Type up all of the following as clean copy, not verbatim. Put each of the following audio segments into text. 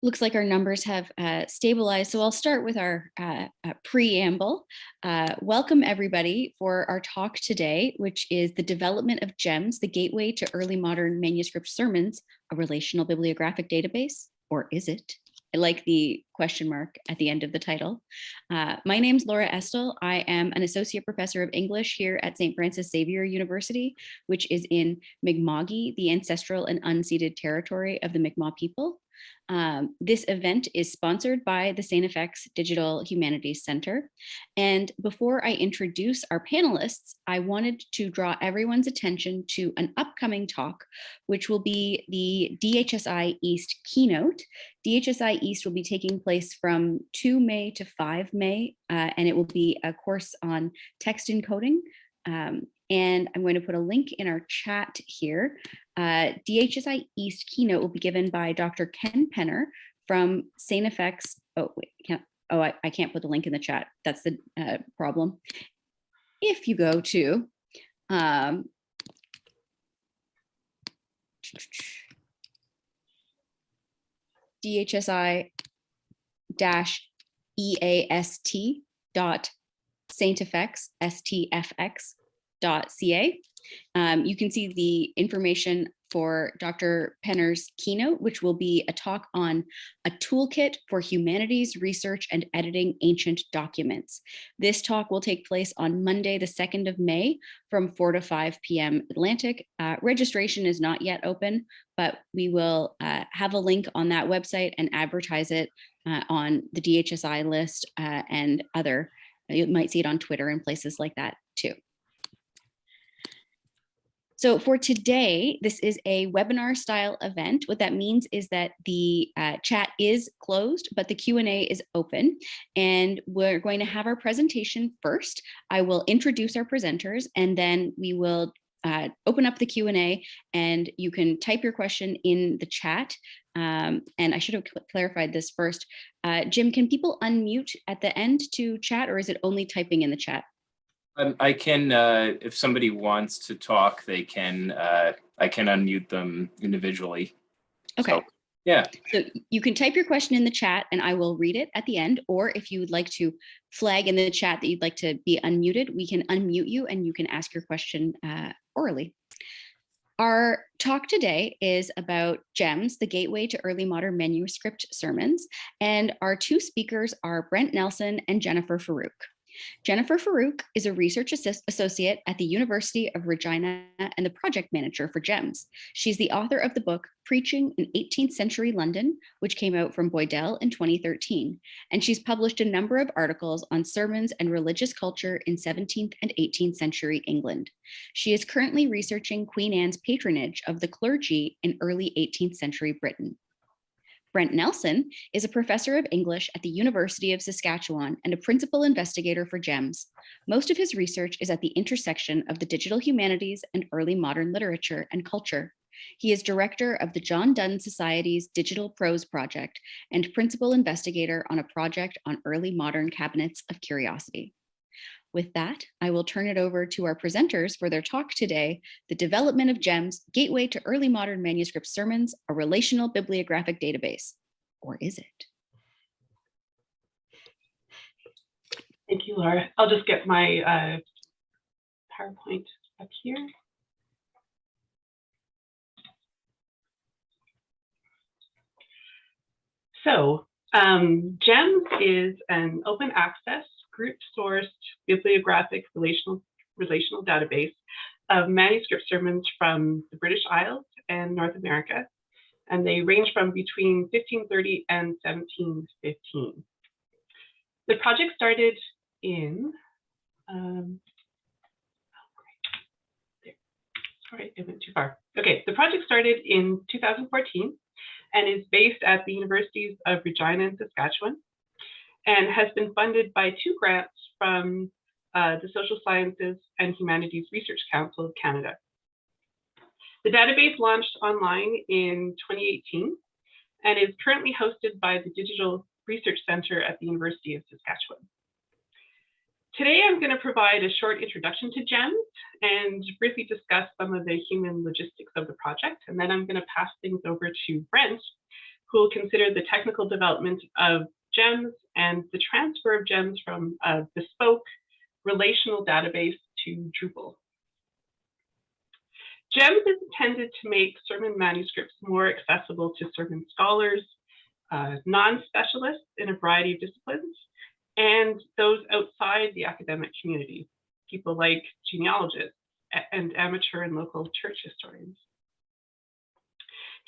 Looks like our numbers have stabilized, so I'll start with our preamble. Welcome everybody for our talk today, which is the development of GEMMS, the gateway to early modern manuscript sermons, a relational bibliographic database, or is it? I like the question mark at the end of the title. My name's Laura Estel. I am an associate professor of English here at St. Francis Xavier University, which is in Mi'kma'ki, the ancestral and unceded territory of the Mi'kmaq people. This event is sponsored by the St. FX Digital Humanities Center. And before I introduce our panelists, I wanted to draw everyone's attention to an upcoming talk, which will be the DHSI East keynote. DHSI East will be taking place from 2 May to 5 May, and it will be a course on text encoding. And I'm going to put a link in our chat here. DHSI East keynote will be given by Dr. Ken Penner from St. FX. Oh, wait, I can't put the link in the chat. That's the problem. If you go to DHSI-EAST.StFX.ca. You can see the information for Dr. Penner's keynote, which will be a talk on a toolkit for humanities research and editing ancient documents. This talk will take place on Monday, the 2nd of May from 4 to 5 p.m. Atlantic. Registration is not yet open, but we will have a link on that website and advertise it on the DHSI list and other. You might see it on Twitter and places like that too. So for today, this is a webinar style event. What that means is that the chat is closed, but the Q&A is open. And we're going to have our presentation first. I will introduce our presenters, and then we will open up the Q&A, and you can type your question in the chat. And I should have clarified this first. Jim, can people unmute at the end to chat, or is it only typing in the chat? I can, if somebody wants to talk, they can, I can unmute them individually. Okay. So, yeah. So you can type your question in the chat and I will read it at the end, or if you would like to flag in the chat that you'd like to be unmuted, we can unmute you and you can ask your question orally. Our talk today is about GEMMS, the gateway to early modern manuscript sermons, and our two speakers are Brent Nelson and Jennifer Farouk. Jennifer Farouk is a research associate at the University of Regina and the project manager for GEMMS. She's the author of the book Preaching in 18th Century London, which came out from Boydell in 2013. And she's published a number of articles on sermons and religious culture in 17th and 18th century England. She is currently researching Queen Anne's patronage of the clergy in early 18th century Britain. Brent Nelson is a professor of English at the University of Saskatchewan and a principal investigator for GEMMS. Most of his research is at the intersection of the digital humanities and early modern literature and culture. He is director of the John Donne Society's Digital Prose Project and principal investigator on a project on early modern cabinets of curiosity. With that, I will turn it over to our presenters for their talk today, The Development of GEMMS, Gateway to Early Modern Manuscript Sermons, a Relational Bibliographic Database. Or is it? Thank you, Laura. I'll just get my PowerPoint up here. So GEMMS is an open access group-sourced bibliographic relational database of manuscript sermons from the British Isles and North America, and they range from between 1530 and 1715. The project started in, sorry, I went too far. Okay, the project started in 2014 and is based at the Universities of Regina and Saskatchewan, and has been funded by 2 grants from the Social Sciences and Humanities Research Council of Canada. The database launched online in 2018 and is currently hosted by the Digital Research Center at the University of Saskatchewan. Today, I'm going to provide a short introduction to GEMMS and briefly discuss some of the human logistics of the project, and then I'm going to pass things over to Brent, who will consider the technical development of GEMMS and the transfer of GEMMS from a bespoke relational database to Drupal. GEMMS is intended to make sermon manuscripts more accessible to sermon scholars, non-specialists in a variety of disciplines, and those outside the academic community, people like genealogists and amateur and local church historians.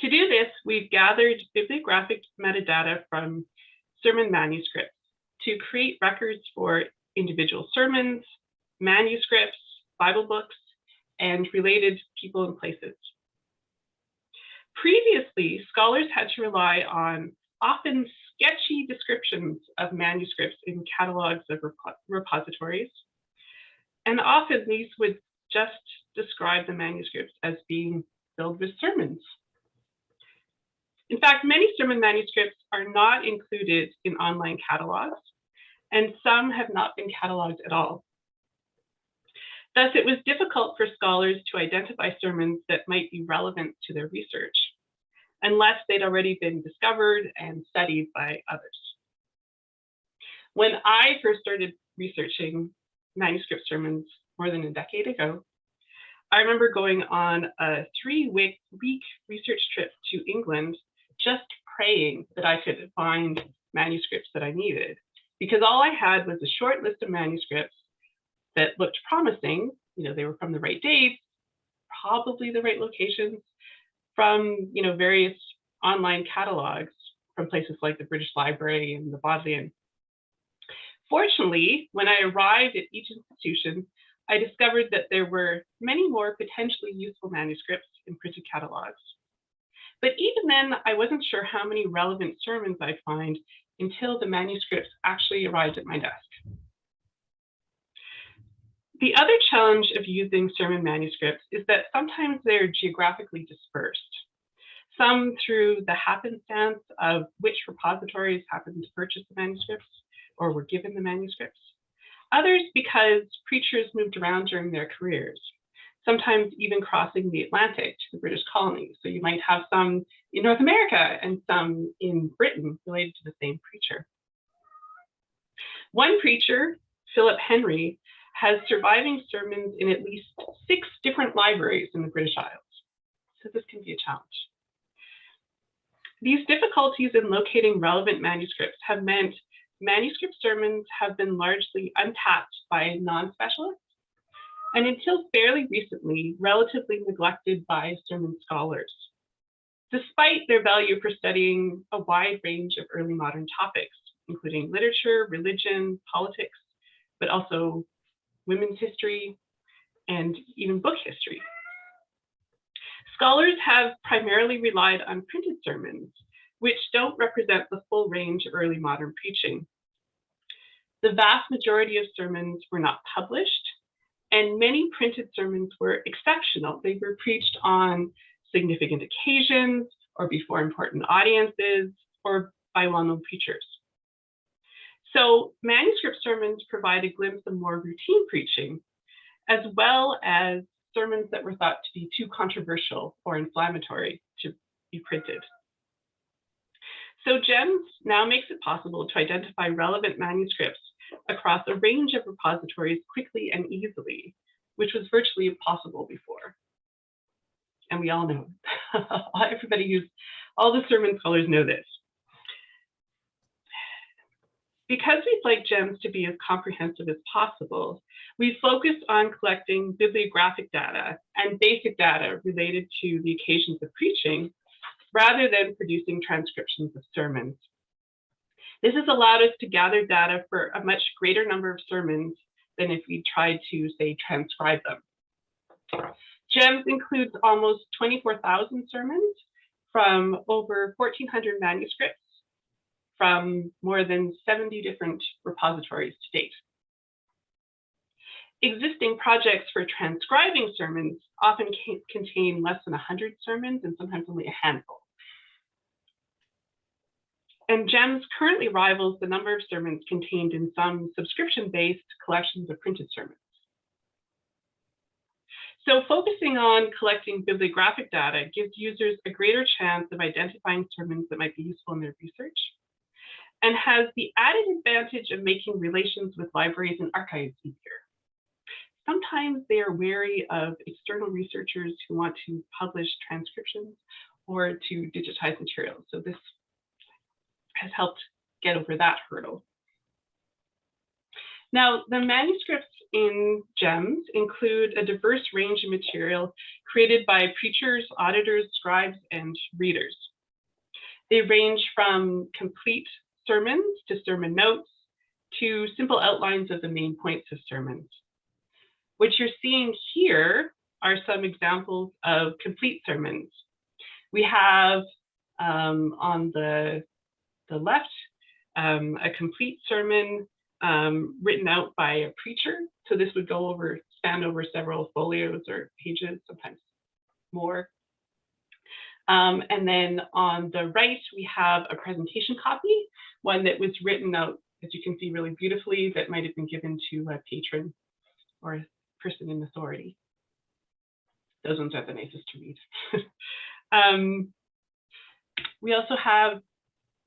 To do this, we've gathered bibliographic metadata from sermon manuscripts to create records for individual sermons, manuscripts, Bible books, and related people and places. Previously, scholars had to rely on often sketchy descriptions of manuscripts in catalogs of repositories, and often these would just describe the manuscripts as being filled with sermons. In fact, many sermon manuscripts are not included in online catalogs, and some have not been cataloged at all. Thus, it was difficult for scholars to identify sermons that might be relevant to their research, unless they'd already been discovered and studied by others. When I first started researching manuscript sermons more than a decade ago, I remember going on a 3-week research trip to England, just praying that I could find manuscripts that I needed, because all I had was a short list of manuscripts that looked promising. They were from the right dates, probably the right locations, from various online catalogs from places like the British Library and the Bodleian. Fortunately, when I arrived at each institution, I discovered that there were many more potentially useful manuscripts in printed catalogs. But even then, I wasn't sure how many relevant sermons I'd find until the manuscripts actually arrived at my desk. The other challenge of using sermon manuscripts is that sometimes they're geographically dispersed, some through the happenstance of which repositories happened to purchase the manuscripts or were given the manuscripts, others because preachers moved around during their careers, sometimes even crossing the Atlantic to the British colonies. So you might have some in North America and some in Britain related to the same preacher. One preacher, Philip Henry, has surviving sermons in at least 6 different libraries in the British Isles. So this can be a challenge. These difficulties in locating relevant manuscripts have meant manuscript sermons have been largely untapped by non-specialists, and until fairly recently, relatively neglected by sermon scholars, despite their value for studying a wide range of early modern topics, including literature, religion, politics, but also women's history, and even book history. Scholars have primarily relied on printed sermons, which don't represent the full range of early modern preaching. The vast majority of sermons were not published, and many printed sermons were exceptional. They were preached on significant occasions, or before important audiences, or by well-known preachers. So manuscript sermons provide a glimpse of more routine preaching, as well as sermons that were thought to be too controversial or inflammatory to be printed. So GEMMS now makes it possible to identify relevant manuscripts across a range of repositories quickly and easily, which was virtually impossible before. And we all know, all the sermon scholars know this. Because we'd like GEMMS to be as comprehensive as possible, we focused on collecting bibliographic data and basic data related to the occasions of preaching, rather than producing transcriptions of sermons. This has allowed us to gather data for a much greater number of sermons than if we tried to, say, transcribe them. GEMMS includes almost 24,000 sermons from over 1,400 manuscripts from more than 70 different repositories to date. Existing projects for transcribing sermons often contain less than 100 sermons and sometimes only a handful. And GEMMS currently rivals the number of sermons contained in some subscription-based collections of printed sermons. So focusing on collecting bibliographic data gives users a greater chance of identifying sermons that might be useful in their research, and has the added advantage of making relations with libraries and archives easier. Sometimes they are wary of external researchers who want to publish transcriptions or to digitize materials. So this has helped get over that hurdle. Now, the manuscripts in GEMMS include a diverse range of material created by preachers, auditors, scribes, and readers. They range from complete sermons to sermon notes to simple outlines of the main points of sermons. What you're seeing here are some examples of complete sermons. We have on the left a complete sermon written out by a preacher. So this would span over several folios or pages, sometimes more. And then on the right, we have a presentation copy, one that was written out, as you can see, really beautifully, that might have been given to a patron or a person in authority. Those ones are the nicest to read. We also have,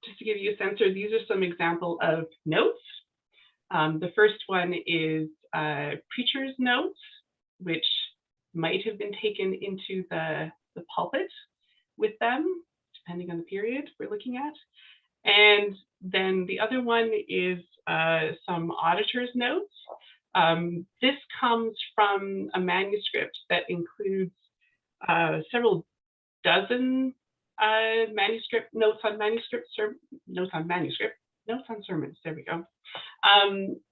just to give you a sense, these are some example of notes. The first one is preacher's notes, which might have been taken into the pulpit with them, depending on the period we're looking at. And then the other one is some auditor's notes. This comes from a manuscript that includes several dozen manuscript notes on sermons. There we go.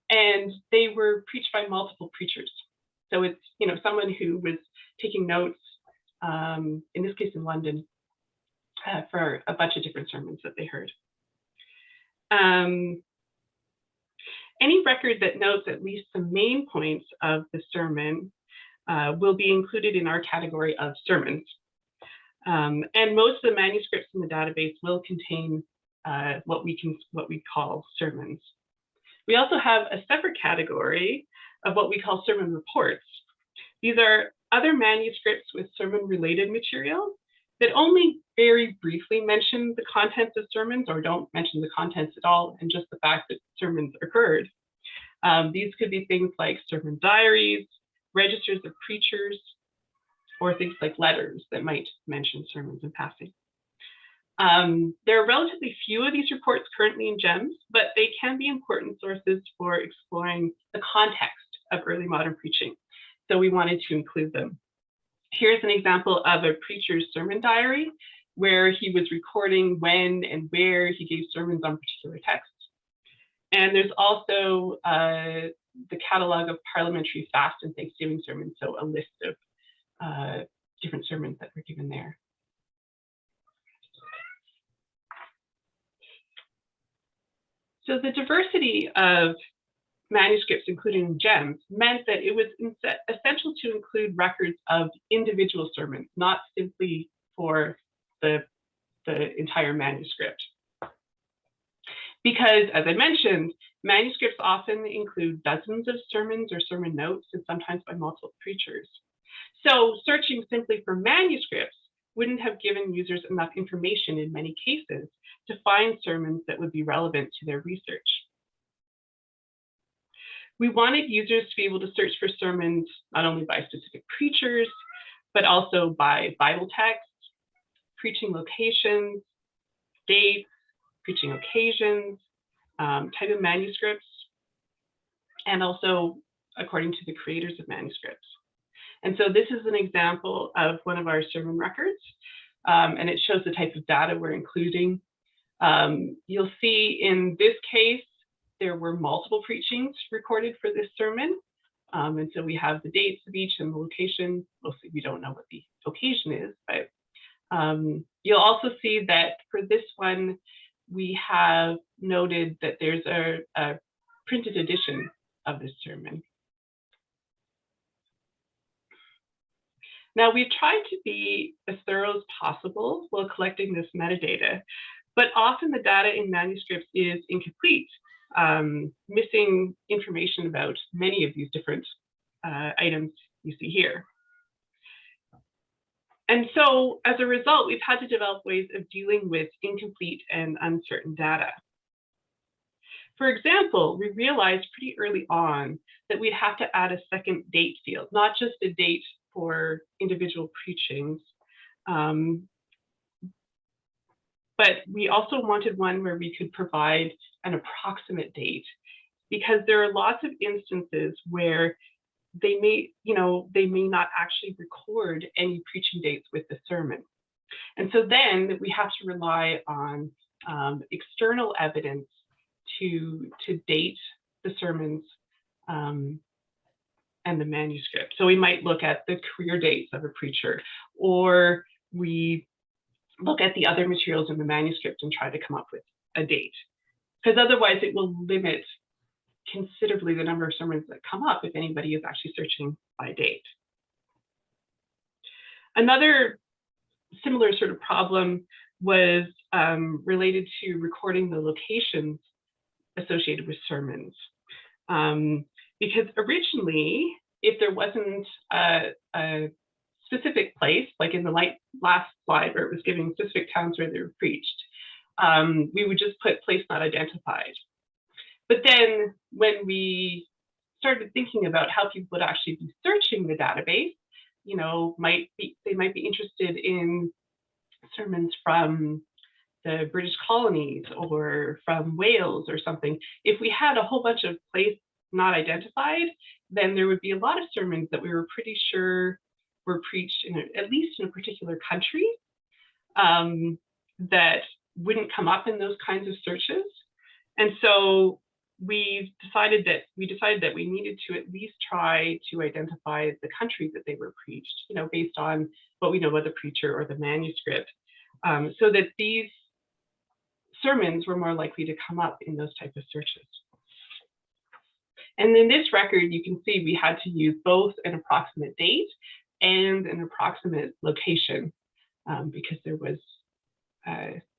And they were preached by multiple preachers. So it's someone who was taking notes, in this case in London, for a bunch of different sermons that they heard. Any record that notes at least the main points of the sermon will be included in our category of sermons. And most of the manuscripts in the database will contain what we call sermons. We also have a separate category of what we call sermon reports. These are other manuscripts with sermon-related material that only very briefly mention the contents of sermons, or don't mention the contents at all, and just the fact that sermons occurred. These could be things like sermon diaries, registers of preachers, or things like letters that might mention sermons in passing. There are relatively few of these reports currently in GEMMS, but they can be important sources for exploring the context of early modern preaching. So we wanted to include them. Here's an example of a preacher's sermon diary, where he was recording when and where he gave sermons on particular texts. And there's also the catalog of parliamentary fast and Thanksgiving sermons, so a list of different sermons that were given there. So the diversity of manuscripts included in GEMMS meant that it was essential to include records of individual sermons, not simply for the entire manuscript. Because, as I mentioned, manuscripts often include dozens of sermons or sermon notes, and sometimes by multiple preachers. So searching simply for manuscripts wouldn't have given users enough information in many cases to find sermons that would be relevant to their research. We wanted users to be able to search for sermons not only by specific preachers, but also by Bible text, preaching locations, dates, preaching occasions, type of manuscripts, and also according to the creators of manuscripts. And so this is an example of one of our sermon records, and it shows the type of data we're including. You'll see in this case, there were multiple preachings recorded for this sermon. And so we have the dates of each and the location. Mostly we don't know what the occasion is, but you'll also see that for this one, we have noted that there's a printed edition of this sermon. Now, we've tried to be as thorough as possible while collecting this metadata, but often the data in manuscripts is incomplete, missing information about many of these different items you see here. And so as a result, we've had to develop ways of dealing with incomplete and uncertain data. For example, we realized pretty early on that we'd have to add a second date field, not just a date for individual preachings, but we also wanted one where we could provide an approximate date, because there are lots of instances where they may not actually record any preaching dates with the sermon. And so then we have to rely on external evidence to date the sermons and the manuscript. So we might look at the career dates of a preacher, or we look at the other materials in the manuscript and try to come up with a date, because otherwise it will limit considerably the number of sermons that come up if anybody is actually searching by date. Another similar sort of problem was related to recording the locations associated with sermons. Because originally, if there wasn't a specific place, like in the last slide where it was giving specific towns where they were preached, we would just put place not identified. But then when we started thinking about how people would actually be searching the database, they might be interested in sermons from the British colonies or from Wales or something. If we had a whole bunch of place not identified, then there would be a lot of sermons that we were pretty sure were preached at least in a particular country that wouldn't come up in those kinds of searches. And so we decided that we needed to at least try to identify the country that they were preached, based on what we know about the preacher or the manuscript, so that these sermons were more likely to come up in those types of searches. And in this record, you can see we had to use both an approximate date and an approximate location, because there was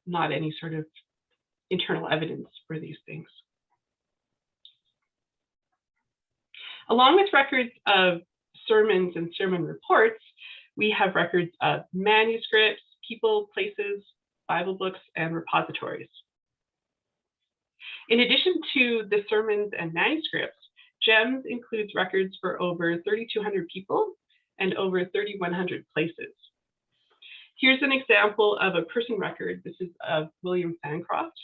not any sort of internal evidence for these things. Along with records of sermons and sermon reports, we have records of manuscripts, people, places, Bible books, and repositories. In addition to the sermons and manuscripts, GEMMS includes records for over 3,200 people and over 3,100 places. Here's an example of a person record. This is of William Sancroft.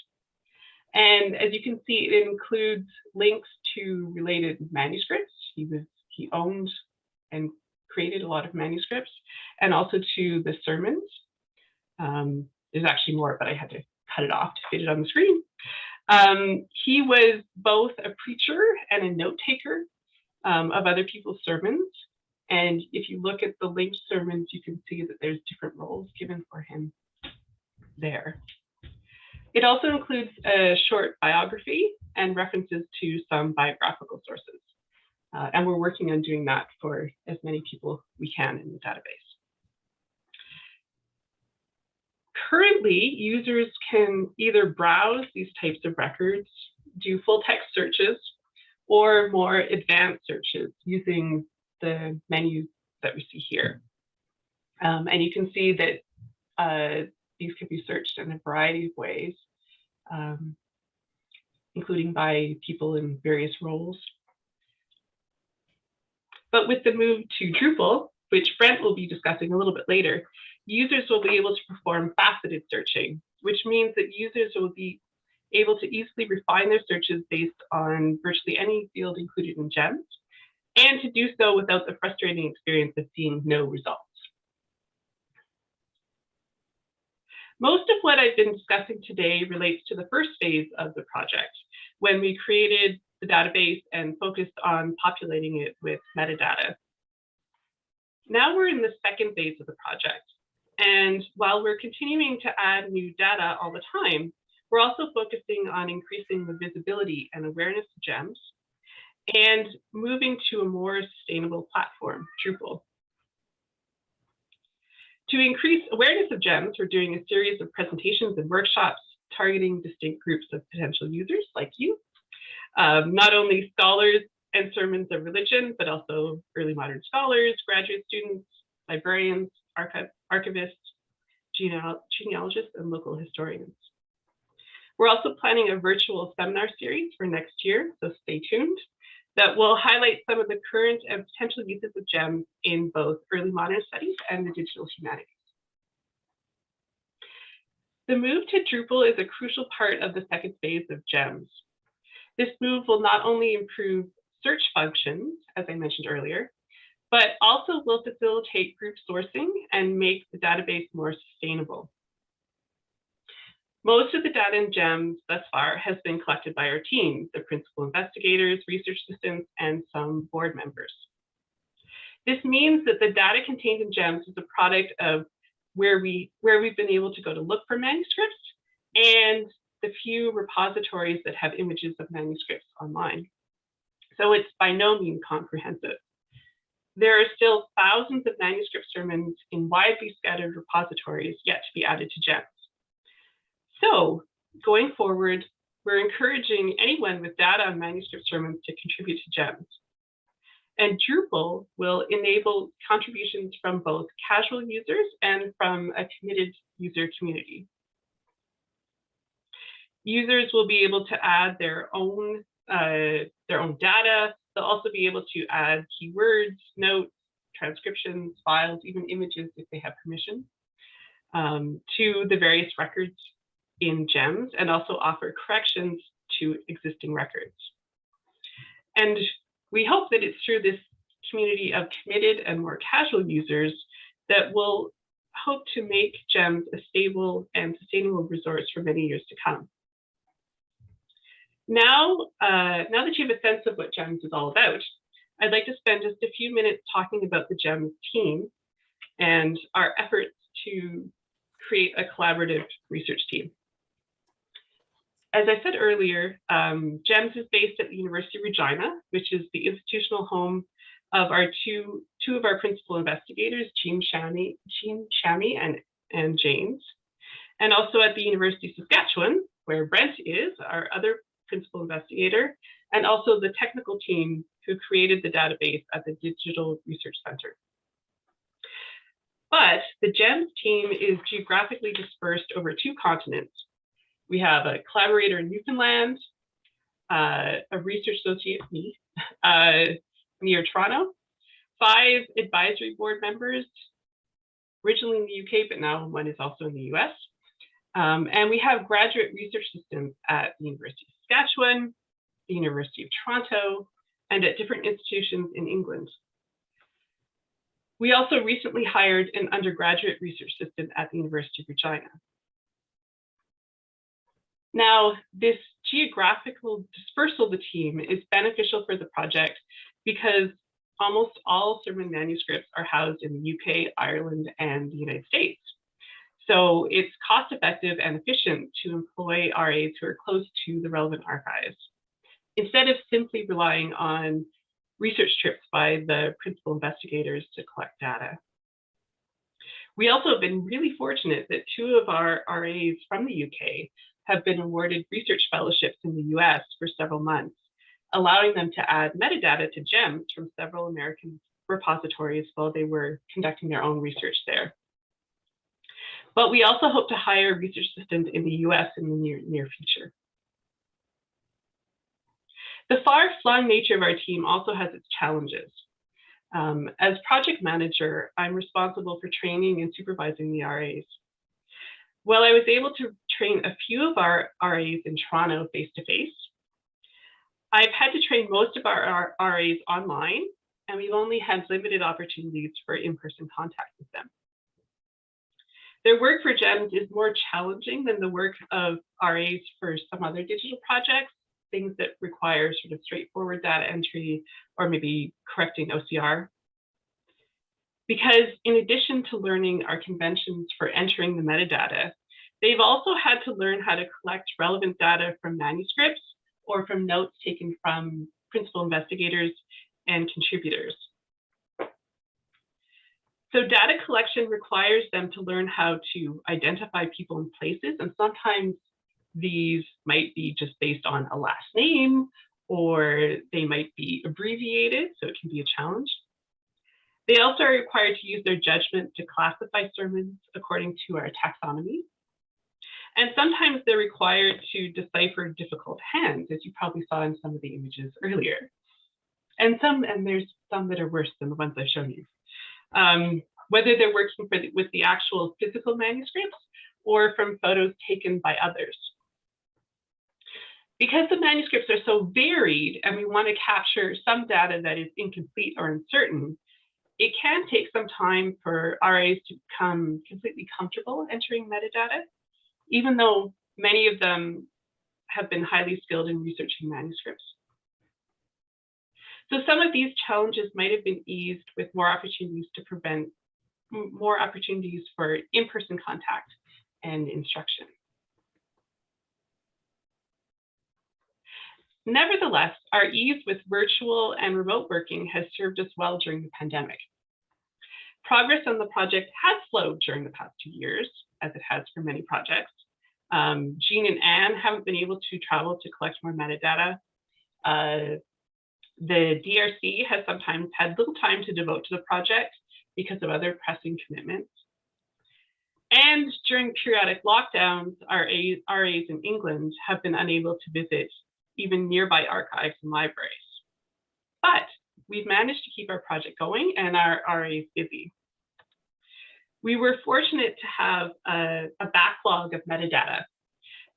And as you can see, it includes links to related manuscripts. He owned and created a lot of manuscripts, and also to the sermons. There's actually more, but I had to cut it off to fit it on the screen. He was both a preacher and a note taker of other people's sermons. And if you look at the linked sermons, you can see that there's different roles given for him there. It also includes a short biography and references to some biographical sources. And we're working on doing that for as many people we can in the database. Currently, users can either browse these types of records, do full text searches, or more advanced searches using the menu that we see here. And you can see that these can be searched in a variety of ways, including by people in various roles. But with the move to Drupal, which Brent will be discussing a little bit later, users will be able to perform faceted searching, which means that users will be able to easily refine their searches based on virtually any field included in GEMMS, and to do so without the frustrating experience of seeing no results. Most of what I've been discussing today relates to the first phase of the project, when we created the database and focused on populating it with metadata. Now we're in the second phase of the project. And while we're continuing to add new data all the time, we're also focusing on increasing the visibility and awareness of GEMMS and moving to a more sustainable platform, Drupal. To increase awareness of GEMMS, we're doing a series of presentations and workshops targeting distinct groups of potential users like you, not only scholars and sermons of religion, but also early modern scholars, graduate students, librarians, archivists, genealogists, and local historians. We're also planning a virtual seminar series for next year, so stay tuned, that will highlight some of the current and potential uses of GEMS in both early modern studies and the digital humanities. The move to Drupal is a crucial part of the second phase of GEMS. This move will not only improve search functions, as I mentioned earlier, but also will facilitate group sourcing and make the database more sustainable. Most of the data in GEMS thus far has been collected by our team, the principal investigators, research assistants, and some board members. This means that the data contained in GEMS is a product of where we've been able to go to look for manuscripts and the few repositories that have images of manuscripts online. So it's by no means comprehensive. There are still thousands of manuscript sermons in widely scattered repositories yet to be added to GEMS. So going forward, we're encouraging anyone with data on manuscript sermons to contribute to GEMS. And Drupal will enable contributions from both casual users and from a committed user community. Users will be able to add their own data. They'll also be able to add keywords, notes, transcriptions, files, even images if they have permission, to the various records in GEMS, and also offer corrections to existing records. And we hope that it's through this community of committed and more casual users that will hope to make GEMS a stable and sustainable resource for many years to come. Now that you have a sense of what GEMS is all about, I'd like to spend just a few minutes talking about the GEMS team and our efforts to create a collaborative research team. As I said earlier, GEMS is based at the University of Regina, which is the institutional home of our two of our principal investigators, Jean Chamy and James, and also at the University of Saskatchewan, where Brent is, our other principal investigator, and also the technical team who created the database at the Digital Research Center. But the GEMS team is geographically dispersed over 2 continents. We have a collaborator in Newfoundland, a research associate, me, near Toronto, 5 advisory board members, originally in the UK, but now one is also in the US. And we have graduate research assistants at the University of Saskatchewan, the University of Toronto, and at different institutions in England. We also recently hired an undergraduate research assistant at the University of Regina. Now, this geographical dispersal of the team is beneficial for the project because almost all sermon manuscripts are housed in the UK, Ireland, and the United States. So it's cost effective and efficient to employ RAs who are close to the relevant archives, instead of simply relying on research trips by the principal investigators to collect data. We also have been really fortunate that 2 of our RAs from the UK have been awarded research fellowships in the US for several months, allowing them to add metadata to GEMS from several American repositories while they were conducting their own research there. But we also hope to hire a research assistant in the US in the near future. The far-flung nature of our team also has its challenges. As project manager, I'm responsible for training and supervising the RAs. While I was able to train a few of our RAs in Toronto face-to-face, I've had to train most of our RAs online, and we've only had limited opportunities for in-person contact with them. Their work for GEMS is more challenging than the work of RAs for some other digital projects, things that require sort of straightforward data entry or maybe correcting OCR. Because in addition to learning our conventions for entering the metadata, they've also had to learn how to collect relevant data from manuscripts or from notes taken from principal investigators and contributors. So data collection requires them to learn how to identify people and places, and sometimes these might be just based on a last name, or they might be abbreviated, so it can be a challenge. They also are required to use their judgment to classify sermons according to our taxonomy. And sometimes they're required to decipher difficult hands, as you probably saw in some of the images earlier. And there's some that are worse than the ones I've shown you. Whether they're working with the actual physical manuscripts or from photos taken by others. Because the manuscripts are so varied and we want to capture some data that is incomplete or uncertain, it can take some time for RAs to become completely comfortable entering metadata, even though many of them have been highly skilled in researching manuscripts. So some of these challenges might have been eased with more opportunities for in-person contact and instruction. Nevertheless, our ease with virtual and remote working has served us well during the pandemic. Progress on the project has slowed during the past 2 years, as it has for many projects. Jean and Anne haven't been able to travel to collect more metadata. The DRC has sometimes had little time to devote to the project because of other pressing commitments. And during periodic lockdowns, our RAs in England have been unable to visit even nearby archives and libraries. But we've managed to keep our project going and our RAs busy. We were fortunate to have a backlog of metadata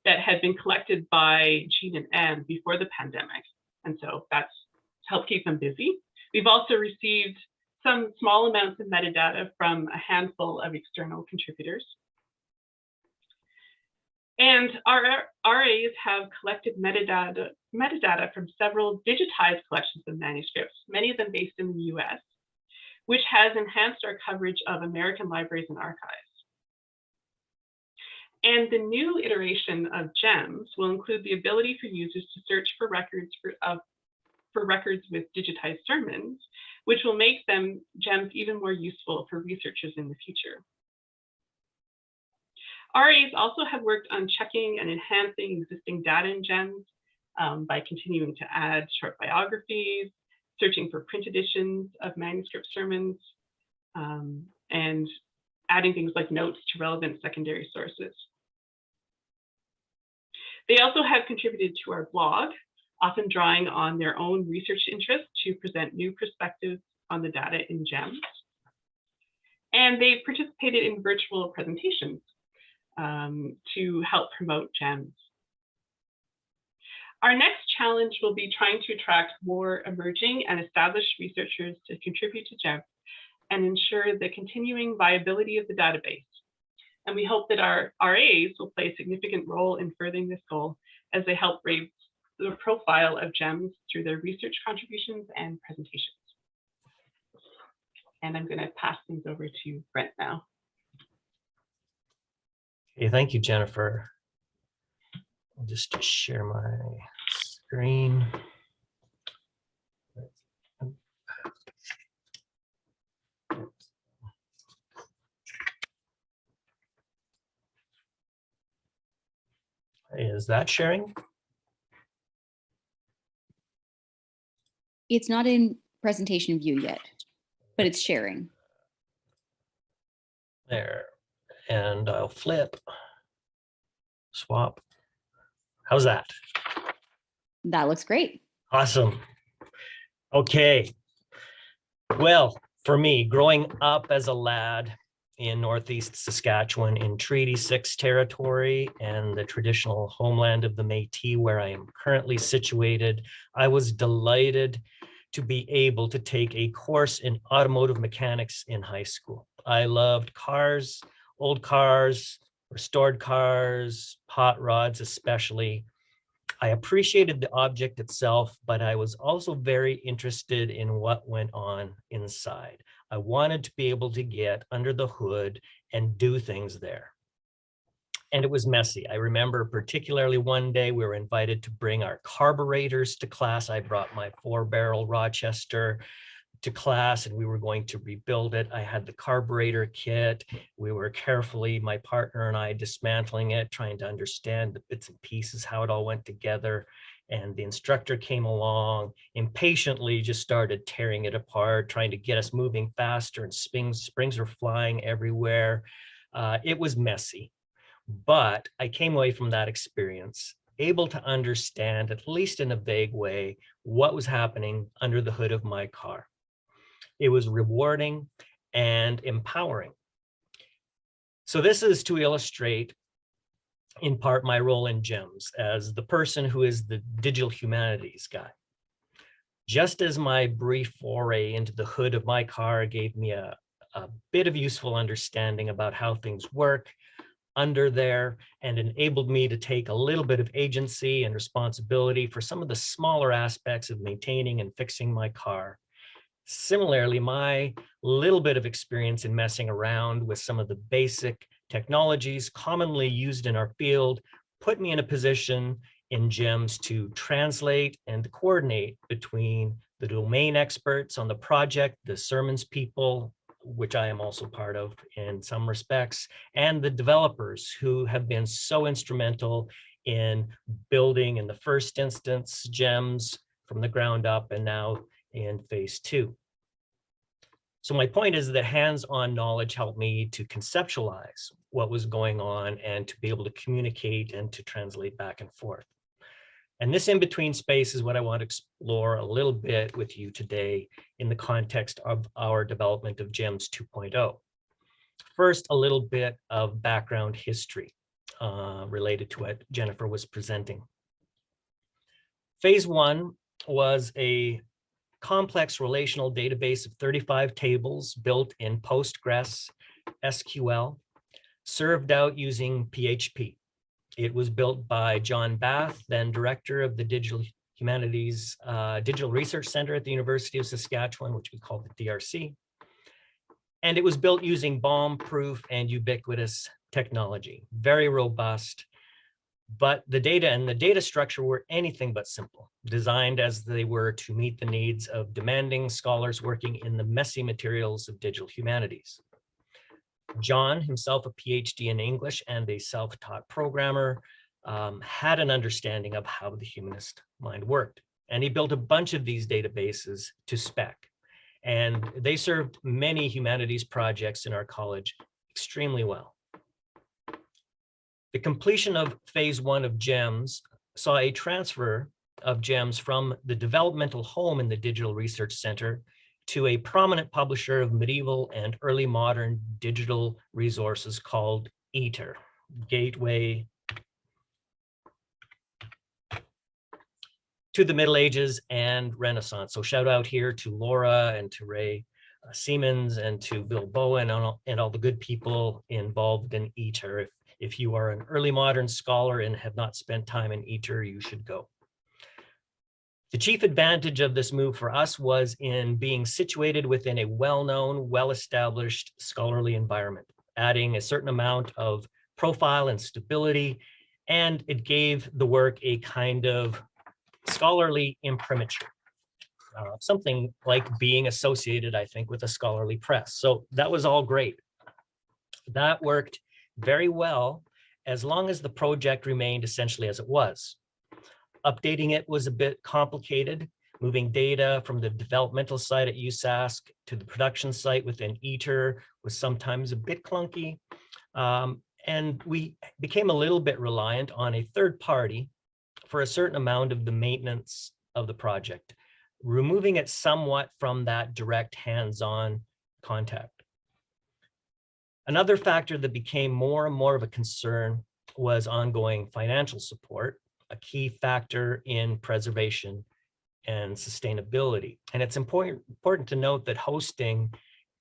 that had been collected by Jean and Anne before the pandemic. And so that's helped keep them busy. We've also received some small amounts of metadata from a handful of external contributors. And our RAs have collected metadata from several digitized collections of manuscripts, many of them based in the US, which has enhanced our coverage of American libraries and archives. And the new iteration of GEMMS will include the ability for users to search for records for records with digitized sermons, which will make them GEMMS even more useful for researchers in the future. RAs also have worked on checking and enhancing existing data in GEMMS by continuing to add short biographies, searching for print editions of manuscript sermons, and adding things like notes to relevant secondary sources. They also have contributed to our blog, often drawing on their own research interests to present new perspectives on the data in GEMMS. And they've participated in virtual presentations to help promote GEMMS. Our next challenge will be trying to attract more emerging and established researchers to contribute to GEMMS and ensure the continuing viability of the database. And we hope that our RAs will play a significant role in furthering this goal as they help raise the profile of GEMMS through their research contributions and presentations. And I'm going to pass things over to Brent now. Okay, thank you, Jennifer. I'll just share my screen. Is that sharing? It's not in presentation view yet, but it's sharing. There. And I'll flip, swap. How's that? That looks great. Awesome. Okay. Well, for me, growing up as a lad in Northeast Saskatchewan in Treaty 6 territory and the traditional homeland of the Métis, where I am currently situated, I was delighted to be able to take a course in automotive mechanics in high school. I loved cars, old cars, restored cars, hot rods especially. I appreciated the object itself, but I was also very interested in what went on inside. I wanted to be able to get under the hood and do things there. And it was messy. I remember particularly one day we were invited to bring our carburetors to class. I brought my 4-barrel Rochester to class and we were going to rebuild it. I had the carburetor kit. We were carefully, my partner and I, dismantling it, trying to understand the bits and pieces, how it all went together. And the instructor came along, impatiently just started tearing it apart, trying to get us moving faster, and springs were flying everywhere. It was messy, but I came away from that experience able to understand, at least in a vague way, what was happening under the hood of my car. It was rewarding and empowering. So this is to illustrate, in part, my role in GEMMS as the person who is the digital humanities guy. Just as my brief foray into the hood of my car gave me a bit of useful understanding about how things work under there and enabled me to take a little bit of agency and responsibility for some of the smaller aspects of maintaining and fixing my car. Similarly, my little bit of experience in messing around with some of the basic technologies commonly used in our field put me in a position in GEMMS to translate and coordinate between the domain experts on the project, the sermons people, which I am also part of in some respects, and the developers who have been so instrumental in building, in the first instance, GEMMS from the ground up, and now in phase 2. So my point is that hands-on knowledge helped me to conceptualize what was going on and to be able to communicate and to translate back and forth. And this in-between space is what I want to explore a little bit with you today in the context of our development of GEMMS 2.0. First, a little bit of background history related to what Jennifer was presenting. Phase 1 was a complex relational database of 35 tables built in Postgres SQL, served out using PHP. It was built by John Bath, then director of the Digital Humanities Digital Research Center at the University of Saskatchewan, which we call the DRC. And it was built using bomb-proof and ubiquitous technology, very robust. But the data and the data structure were anything but simple, designed as they were to meet the needs of demanding scholars working in the messy materials of digital humanities. John, himself a PhD in English and a self-taught programmer, had an understanding of how the humanist mind worked. And he built a bunch of these databases to spec. And they served many humanities projects in our college extremely well. The completion of phase 1 of GEMMS saw a transfer of GEMMS from the developmental home in the Digital Research Center to a prominent publisher of medieval and early modern digital resources called ITER, Gateway to the Middle Ages and Renaissance. So shout out here to Laura and to Ray Siemens and to Bill Bowen and all the good people involved in ITER. If you are an early modern scholar and have not spent time in ITER, you should go. The chief advantage of this move for us was in being situated within a well-known, well-established scholarly environment, adding a certain amount of profile and stability, and it gave the work a kind of scholarly imprimatur, something like being associated, I think, with a scholarly press. So that was all great. That worked very well as long as the project remained essentially as it was. Updating it was a bit complicated. Moving data from the developmental site at USask to the production site within ITER was sometimes a bit clunky. And we became a little bit reliant on a third party for a certain amount of the maintenance of the project, removing it somewhat from that direct hands-on contact. Another factor that became more and more of a concern was ongoing financial support, a key factor in preservation and sustainability. And it's important to note that hosting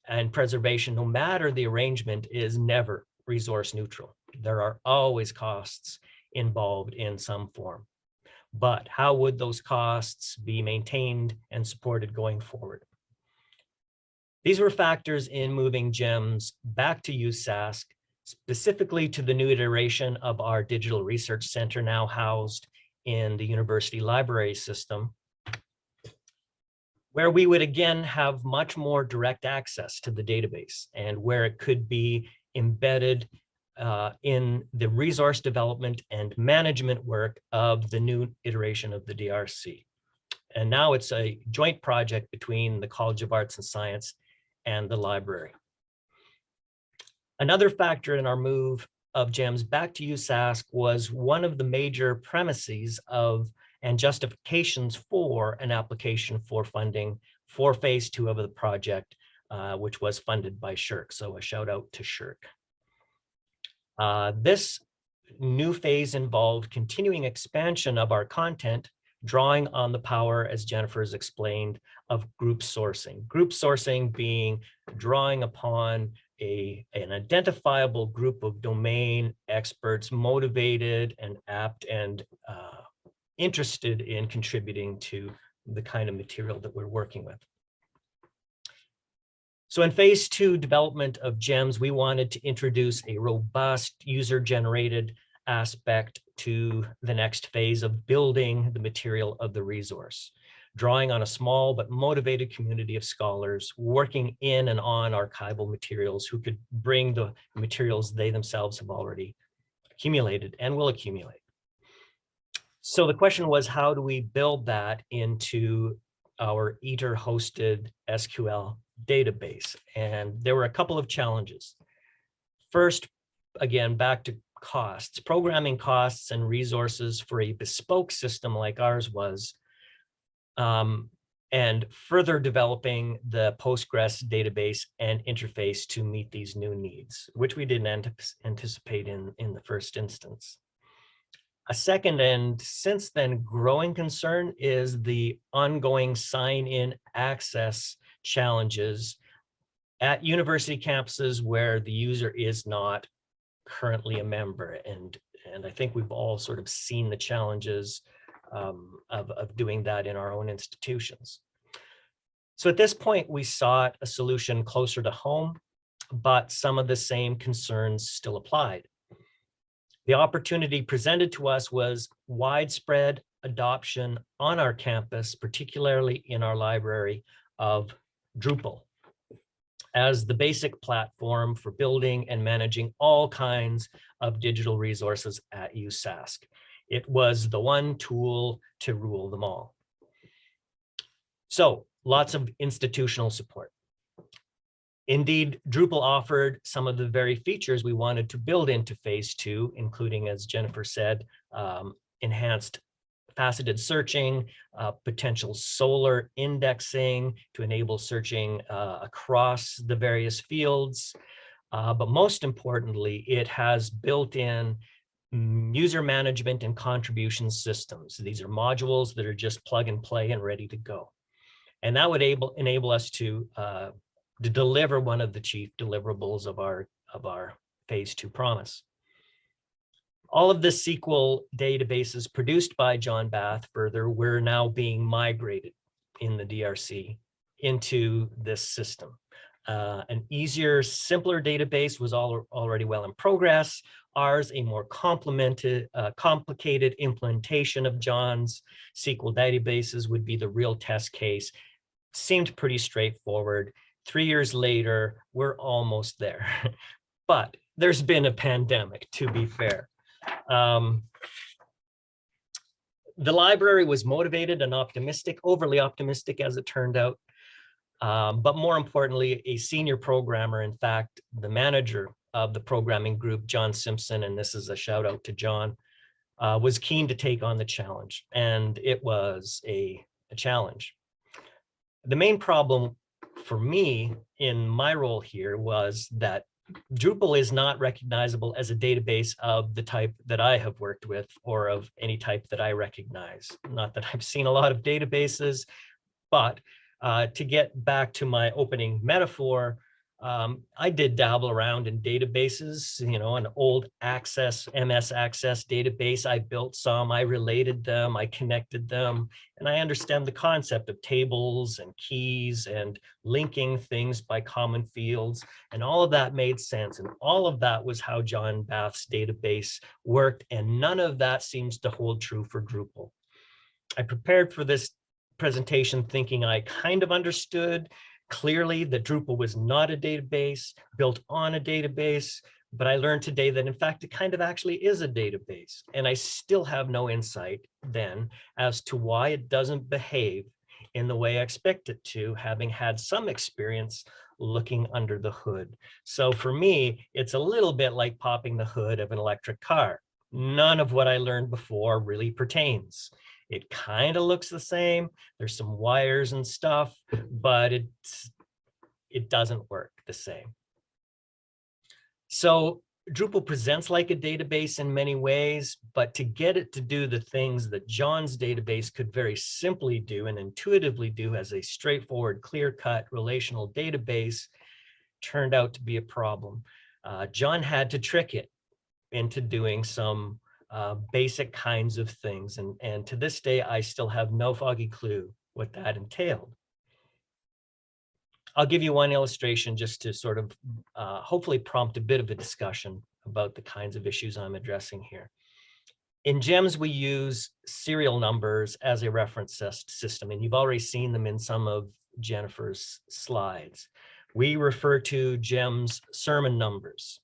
and preservation, no matter the arrangement, is never resource neutral. There are always costs involved in some form. But how would those costs be maintained and supported going forward? These were factors in moving GEMMS back to USask, specifically to the new iteration of our Digital Research Center, now housed in the university library system, where we would again have much more direct access to the database and where it could be embedded in the resource development and management work of the new iteration of the DRC. And now it's a joint project between the College of Arts and Science and the library. Another factor in our move of GEMS back to USask was one of the major premises of and justifications for an application for funding for phase 2 of the project, which was funded by SSHRC. So a shout out to SSHRC. This new phase involved continuing expansion of our content, drawing on the power, as Jennifer has explained, of group sourcing. Group sourcing being drawing upon an identifiable group of domain experts, motivated and apt and interested in contributing to the kind of material that we're working with. So in phase 2 development of GEMS, we wanted to introduce a robust user-generated aspect to the next phase of building the material of the resource, drawing on a small but motivated community of scholars working in and on archival materials who could bring the materials they themselves have already accumulated and will accumulate. So the question was, how do we build that into our ITER-hosted SQL database? And there were a couple of challenges. First, again, back to costs. Programming costs and resources for a bespoke system like ours was, and further developing the Postgres database and interface to meet these new needs, which we didn't anticipate in the first instance. A second and since then growing concern is the ongoing sign-in access challenges at university campuses where the user is not currently a member. And I think we've all sort of seen the challenges of doing that in our own institutions. So at this point, we sought a solution closer to home, but some of the same concerns still applied. The opportunity presented to us was widespread adoption on our campus, particularly in our library, of Drupal as the basic platform for building and managing all kinds of digital resources at USask. It was the one tool to rule them all. So lots of institutional support. Indeed, Drupal offered some of the very features we wanted to build into phase 2, including, as Jennifer said, enhanced faceted searching, potential Solr indexing to enable searching across the various fields. But most importantly, it has built-in user management and contribution systems. These are modules that are just plug and play and ready to go. And that would enable us to deliver one of the chief deliverables of our phase 2 promise. All of the SQL databases produced by John Bath further were now being migrated in the DRC into this system. An easier, simpler database was already well in progress. Ours, a more complicated implementation of John's SQL databases would be the real test case. Seemed pretty straightforward. 3 years later, we're almost there. But there's been a pandemic, to be fair. The library was motivated and optimistic, overly optimistic as it turned out. But more importantly, a senior programmer, in fact, the manager of the programming group, John Simpson, and this is a shout out to John, was keen to take on the challenge. And it was a challenge. The main problem for me in my role here was that Drupal is not recognizable as a database of the type that I have worked with or of any type that I recognize. Not that I've seen a lot of databases, but to get back to my opening metaphor, I did dabble around in databases, you know, an old MS Access database. I built some, I related them, I connected them, and I understand the concept of tables and keys and linking things by common fields, and all of that made sense. And all of that was how John Bath's database worked, and none of that seems to hold true for Drupal. I prepared for this presentation thinking I kind of understood clearly that Drupal was not a database built on a database, but I learned today that in fact it kind of actually is a database. And I still have no insight then as to why it doesn't behave in the way I expect it to, having had some experience looking under the hood. So for me, it's a little bit like popping the hood of an electric car. None of what I learned before really pertains. It kind of looks the same. There's some wires and stuff, but it doesn't work the same. So Drupal presents like a database in many ways, but to get it to do the things that John's database could very simply do and intuitively do as a straightforward, clear-cut relational database turned out to be a problem. John had to trick it into doing some basic kinds of things. And to this day, I still have no foggy clue what that entailed. I'll give you one illustration just to sort of hopefully prompt a bit of a discussion about the kinds of issues I'm addressing here. In GEMMS, we use serial numbers as a reference system, and you've already seen them in some of Jennifer's slides. We refer to GEMMS sermon numbers.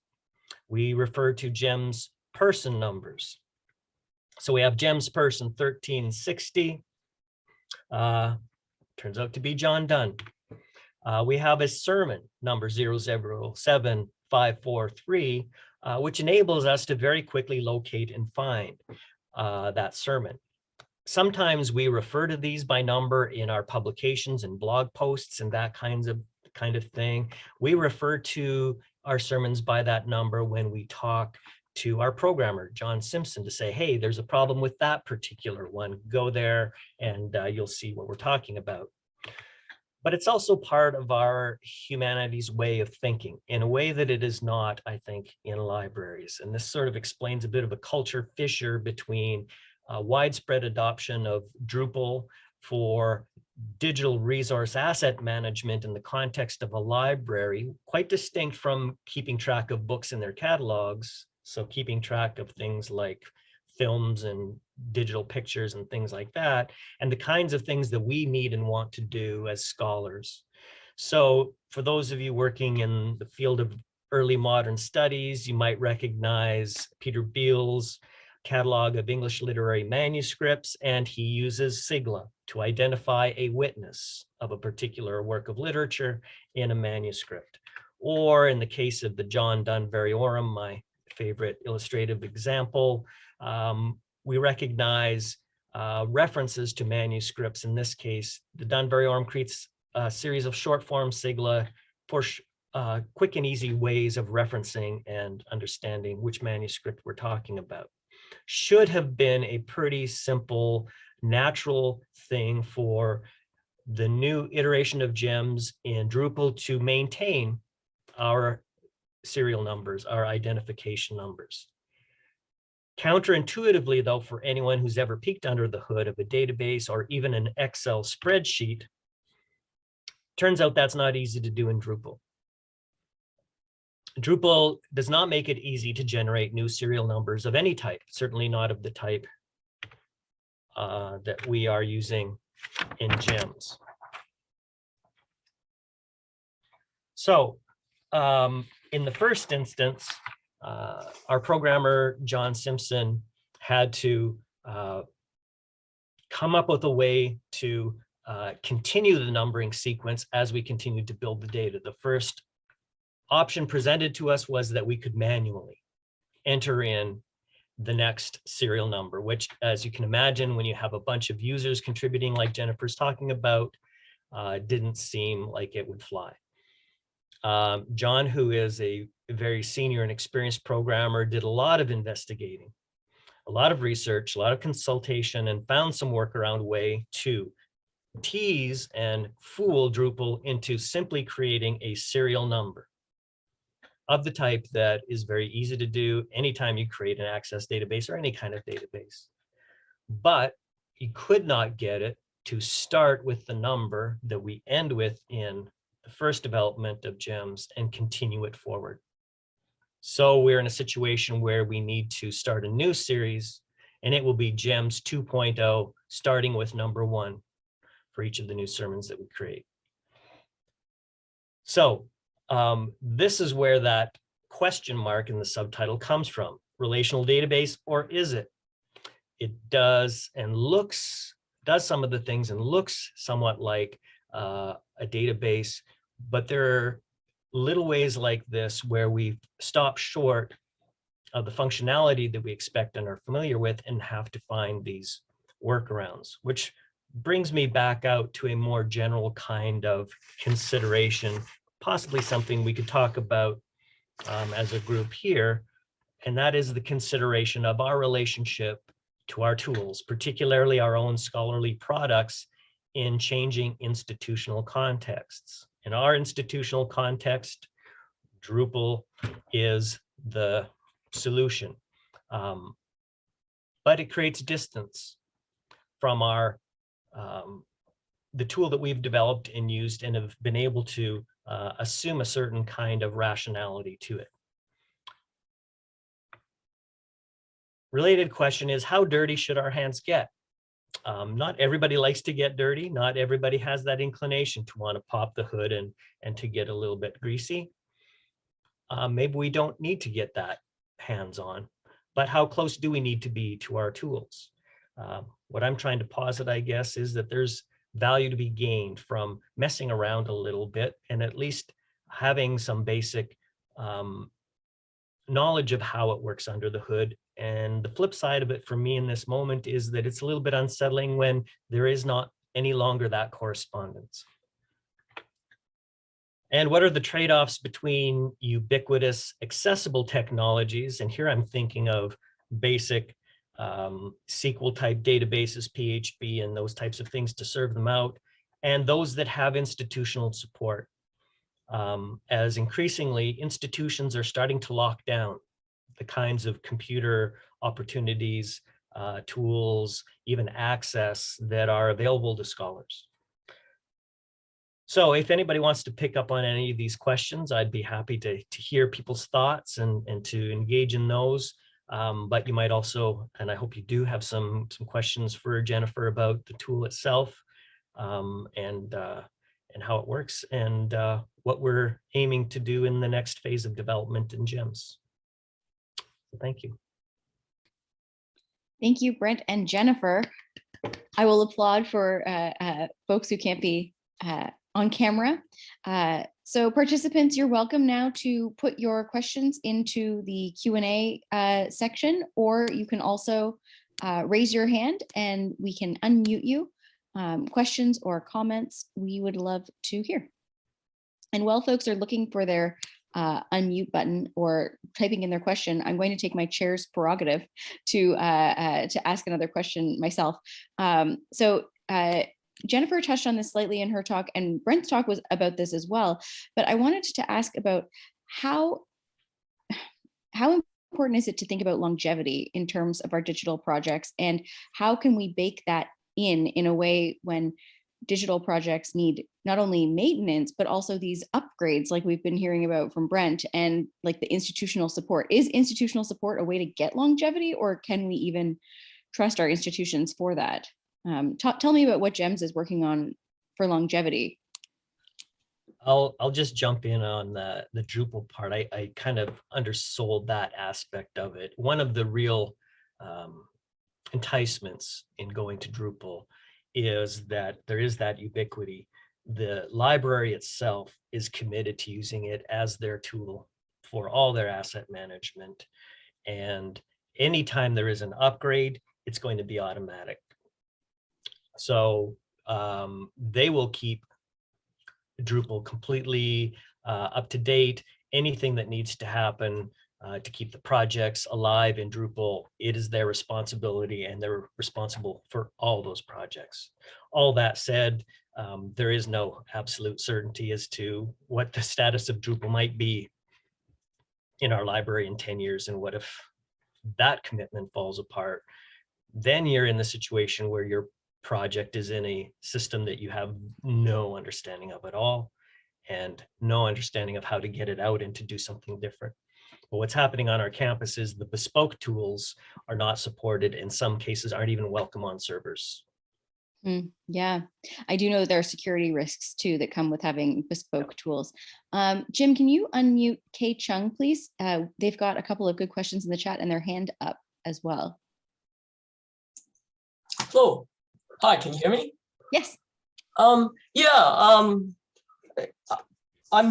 We refer to GEMMS person numbers. So we have GEMMS person 1360. Turns out to be John Donne. We have a sermon number 007543, which enables us to very quickly locate and find that sermon. Sometimes we refer to these by number in our publications and blog posts and that kind of thing. We refer to our sermons by that number when we talk to our programmer, John Simpson, to say, hey, there's a problem with that particular one. Go there and you'll see what we're talking about. But it's also part of our humanities way of thinking in a way that it is not, I think, in libraries. And this sort of explains a bit of a culture fissure between widespread adoption of Drupal for digital resource asset management in the context of a library, quite distinct from keeping track of books in their catalogs. So keeping track of things like films and digital pictures and things like that, and the kinds of things that we need and want to do as scholars. So for those of you working in the field of early modern studies, you might recognize Peter Beale's catalog of English literary manuscripts, and he uses Sigla to identify a witness of a particular work of literature in a manuscript. Or in the case of the John Donne Variorum, my favorite illustrative example, we recognize references to manuscripts. In this case, the Donne Variorum creates a series of short form Sigla for quick and easy ways of referencing and understanding which manuscript we're talking about. Should have been a pretty simple, natural thing for the new iteration of GEMMS in Drupal to maintain our serial numbers, our identification numbers. Counterintuitively, though, for anyone who's ever peeked under the hood of a database or even an Excel spreadsheet, turns out that's not easy to do in Drupal. Drupal does not make it easy to generate new serial numbers of any type, certainly not of the type that we are using in GEMMS. So in the first instance, our programmer, John Simpson, had to come up with a way to continue the numbering sequence as we continued to build the data. The first option presented to us was that we could manually enter in the next serial number, which, as you can imagine, when you have a bunch of users contributing like Jennifer's talking about, didn't seem like it would fly. John, who is a very senior and experienced programmer, did a lot of investigating, a lot of research, a lot of consultation, and found some workaround way to tease and fool Drupal into simply creating a serial number of the type that is very easy to do anytime you create an Access database or any kind of database. But you could not get it to start with the number that we end with in the first development of GEMMS and continue it forward. So we're in a situation where we need to start a new series, and it will be GEMMS 2.0, starting with number 1. for each of the new sermons that we create. So this is where that question mark in the subtitle comes from. Relational database, or is it? It does some of the things and looks somewhat like a database, but there are little ways like this where we stop short of the functionality that we expect and are familiar with and have to find these workarounds, which brings me back out to a more general kind of consideration, possibly something we could talk about as a group here, and that is the consideration of our relationship to our tools, particularly our own scholarly products, in changing institutional contexts. In our institutional context, Drupal is the solution, but it creates distance from our the tool that we've developed and used and have been able to assume a certain kind of rationality to it. Related question is, how dirty should our hands get? Not everybody likes to get dirty. Not everybody has that inclination to want to pop the hood and to get a little bit greasy. Maybe we don't need to get that hands-on, but how close do we need to be to our tools? What I'm trying to posit, I guess, is that there's value to be gained from messing around a little bit and at least having some basic knowledge of how it works under the hood. And the flip side of it for me in this moment is that it's a little bit unsettling when there is not any longer that correspondence. And what are the trade-offs between ubiquitous, accessible technologies? And here I'm thinking of basic SQL type databases, PHP, and those types of things to serve them out, and those that have institutional support. As increasingly institutions are starting to lock down the kinds of computer opportunities, tools, even access that are available to scholars. So if anybody wants to pick up on any of these questions, I'd be happy to hear people's thoughts and to engage in those. But you might also, and I hope you do, have some questions for Jennifer about the tool itself and how it works and what we're aiming to do in the next phase of development in GEMMS. So thank you. Thank you, Brent and Jennifer. I will applaud for folks who can't be on camera. So participants, you're welcome now to put your questions into the Q&A section, or you can also raise your hand and we can unmute you. Questions or comments, we would love to hear. And while folks are looking for their unmute button or typing in their question, I'm going to take my chair's prerogative to ask another question myself. Jennifer touched on this slightly in her talk, and Brent's talk was about this as well. But I wanted to ask about how important is it to think about longevity in terms of our digital projects, and how can we bake that in a way when digital projects need not only maintenance, but also these upgrades like we've been hearing about from Brent, and like the institutional support. Is institutional support a way to get longevity, or can we even trust our institutions for that? Tell me about what GEMMS is working on for longevity. I'll just jump in on the Drupal part. I kind of undersold that aspect of it. One of the real enticements in going to Drupal is that there is that ubiquity. The library itself is committed to using it as their tool for all their asset management. And anytime there is an upgrade, it's going to be automatic. So they will keep Drupal completely up to date. Anything that needs to happen to keep the projects alive in Drupal, it is their responsibility, and they're responsible for all those projects. All that said, there is no absolute certainty as to what the status of Drupal might be in our library in 10 years. And what if that commitment falls apart? Then you're in the situation where your project is in a system that you have no understanding of at all, and no understanding of how to get it out and to do something different. But what's happening on our campus is the bespoke tools are not supported, in some cases aren't even welcome on servers. Yeah, I do know there are security risks too that come with having bespoke tools. Jim, can you unmute Kay Chung, please? They've got a couple of good questions in the chat and their hand up as well. Hello. Hi, can you hear me? Yes. I'm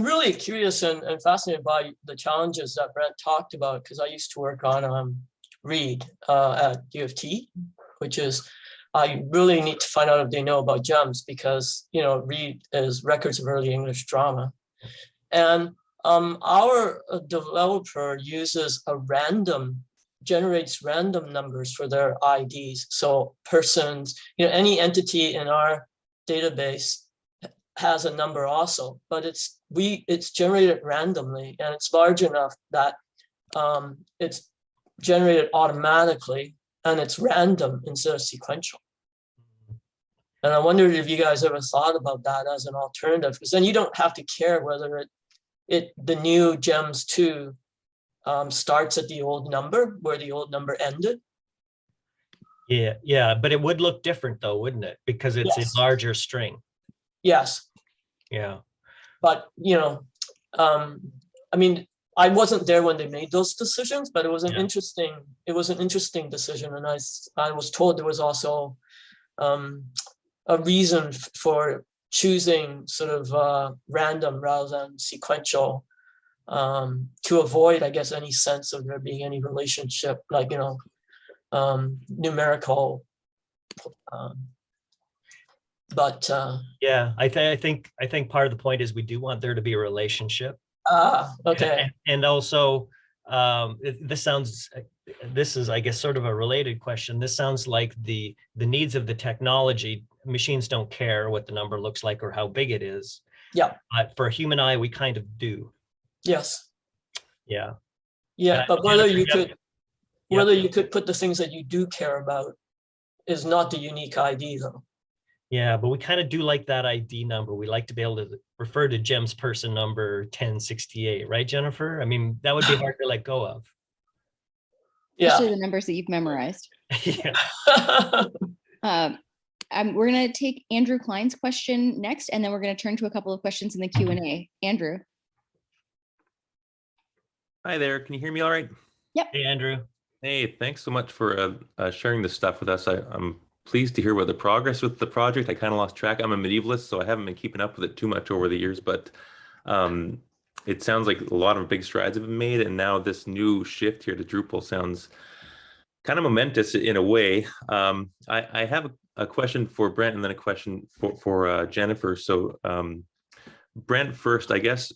really curious and fascinated by the challenges that Brent talked about, because I used to work on READ at U of T, which is, I really need to find out if they know about GEMMS, because, you know, READ is Records of Early English Drama. And our developer uses generates random numbers for their IDs. So persons, you know, any entity in our database has a number also, but it's generated randomly, and it's large enough that it's generated automatically, and it's random instead of sequential. And I wondered if you guys ever thought about that as an alternative, because then you don't have to care whether the new GEMMS 2 starts at the old number where the old number ended. Yeah, but it would look different though, wouldn't it? Because it's Yes. a larger string. Yes. Yeah. But, you know, I mean, I wasn't there when they made those decisions, but it was an interesting decision. And I was told there was also a reason for choosing sort of random rather than sequential, to avoid, I guess, any sense of there being any relationship, like, you know, numerical. Yeah, I think part of the point is we do want there to be a relationship. Okay. And also, this is, I guess, sort of a related question. This sounds like the needs of the technology. Machines don't care what the number looks like or how big it is. Yeah. But for a human eye, we kind of do. Yes. Yeah. Yeah, but whether you Jennifer, could put the things that you do care about is not the unique ID, though. Yeah, but we kind of do like that ID number. We like to be able to refer to GEMMS person number 1068, right, Jennifer? I mean, that would be hard to let go of. Especially the numbers that you've memorized. Yeah. We're going to take Andrew Klein's question next, and then we're going to turn to a couple of questions in the Q&A. Andrew. Hi there. Can you hear me all right? Yep. Hey, Andrew. Hey, thanks so much for sharing this stuff with us. I'm pleased to hear about the progress with the project. I kind of lost track. I'm a medievalist, so I haven't been keeping up with it too much over the years, but it sounds like a lot of big strides have been made, and now this new shift here to Drupal sounds kind of momentous in a way. I have a question for Brent and then a question for Jennifer. So Brent first, I guess,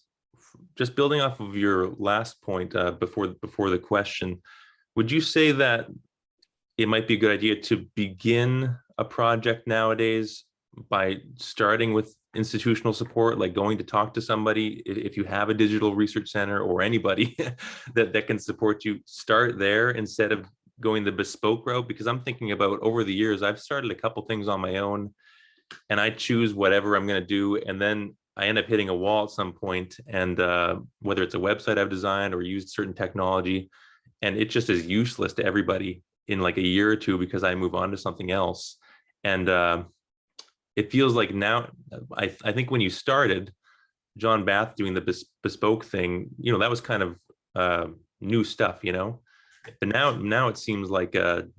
just building off of your last point before the question, would you say that it might be a good idea to begin a project nowadays by starting with institutional support, like going to talk to somebody? If you have a digital research center or anybody that can support you, start there instead of going the bespoke route? Because I'm thinking about, over the years, I've started a couple things on my own, and I choose whatever I'm going to do, and then I end up hitting a wall at some point, and whether it's a website I've designed or used certain technology, and it just is useless to everybody in like a year or two because I move on to something else. And it feels like now, I think when you started, John Bath doing the bespoke thing, you know, that was kind of new stuff, you know. But now it seems like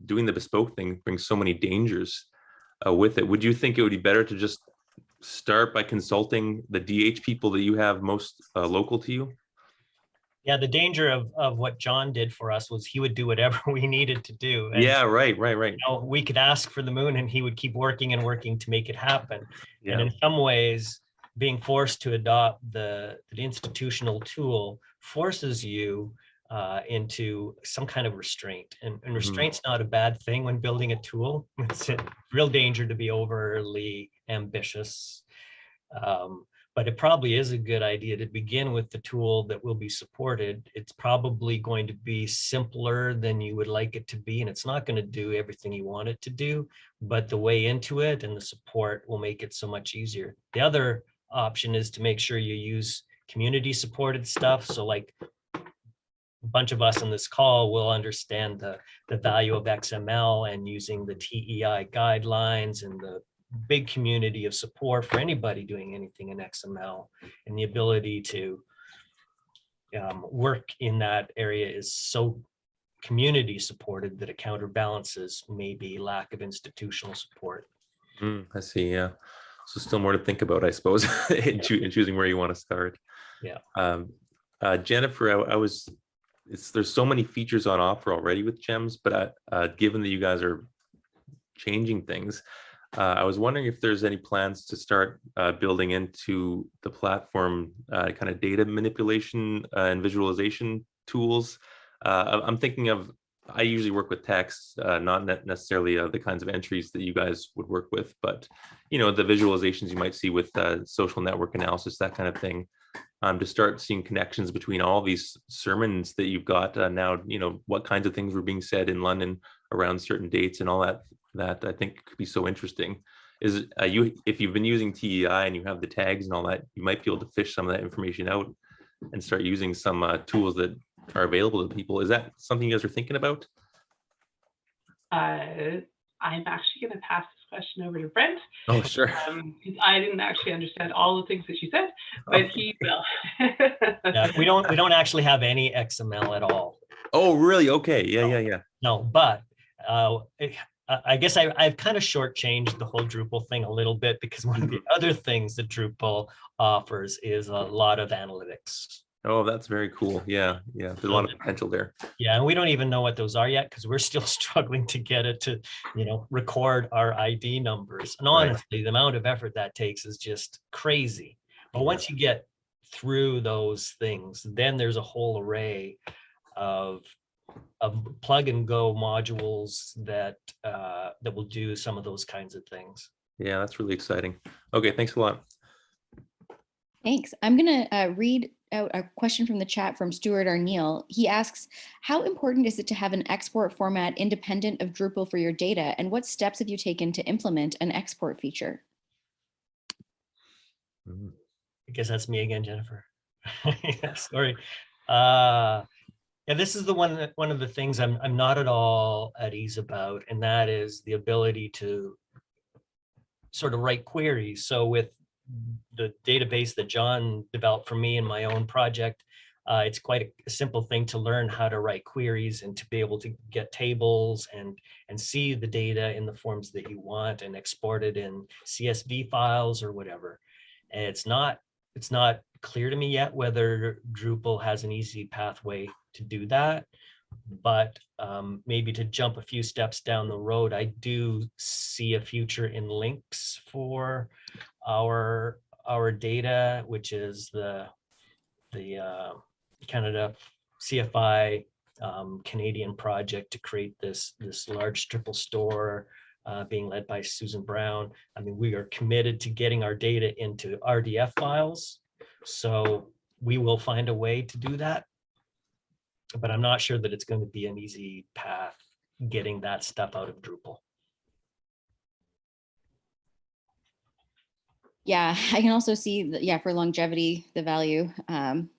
doing the bespoke thing brings so many dangers with it. Would you think it would be better to just start by consulting the DH people that you have most local to you? Yeah, the danger of what John did for us was he would do whatever we needed to do. And, yeah, right. you know, we could ask for the moon and he would keep working and working to make it happen. Yeah. And in some ways, being forced to adopt the institutional tool forces you into some kind of restraint. And restraint's not a bad thing when building a tool. It's a real danger to be overly ambitious. But it probably is a good idea to begin with the tool that will be supported. It's probably going to be simpler than you would like it to be, and it's not going to do everything you want it to do, but the way into it and the support will make it so much easier. The other option is to make sure you use community supported stuff. So like a bunch of us on this call will understand the value of XML and using the TEI guidelines and the big community of support for anybody doing anything in XML, and the ability to work in that area is so community supported that it counterbalances maybe lack of institutional support. I see. Yeah. So still more to think about, I suppose, in choosing where you want to start. Yeah. Jennifer, there's so many features on offer already with GEMMS, but given that you guys are changing things, I was wondering if there's any plans to start building into the platform kind of data manipulation and visualization tools. I'm thinking of, I usually work with text, not necessarily the kinds of entries that you guys would work with, but the visualizations you might see with social network analysis, that kind of thing. To start seeing connections between all these sermons that you've got now, what kinds of things were being said in London around certain dates and all that I think could be so interesting. Is if you've been using TEI and you have the tags and all that, you might be able to fish some of that information out and start using some tools that are available to people. Is that something you guys are thinking about? I'm actually going to pass this question over to Brent. Oh, sure. Because I didn't actually understand all the things that she said, but he will. Yeah, we don't actually have any XML at all. Oh, really? Okay. Yeah. No, but I guess I've kind of shortchanged the whole Drupal thing a little bit, because one of the other things that Drupal offers is a lot of analytics. Oh, that's very cool. Yeah. There's a lot of potential there. Yeah, and we don't even know what those are yet, because we're still struggling to get it to, record our ID numbers. And honestly, the amount of effort that takes is just crazy. But once you get through those things, then there's a whole array of plug and go modules that will do some of those kinds of things. Yeah, that's really exciting. Okay, thanks a lot. Thanks. I'm going to read out a question from the chat from Stuart Arneal. He asks, how important is it to have an export format independent of Drupal for your data? And what steps have you taken to implement an export feature? I guess that's me again, Jennifer. Yeah, sorry. Yeah, this is one of the things I'm not at all at ease about, and that is the ability to sort of write queries. So with the database that John developed for me in my own project, it's quite a simple thing to learn how to write queries and to be able to get tables and see the data in the forms that you want and export it in CSV files or whatever. And it's not clear to me yet whether Drupal has an easy pathway to do that, but maybe to jump a few steps down the road, I do see a future in links for our data, which is the Canada CFI Canadian project to create this large Drupal store being led by Susan Brown. I mean, we are committed to getting our data into RDF files, so we will find a way to do that. But I'm not sure that it's going to be an easy path getting that stuff out of Drupal. Yeah, I can also see that, for longevity, the value. I'm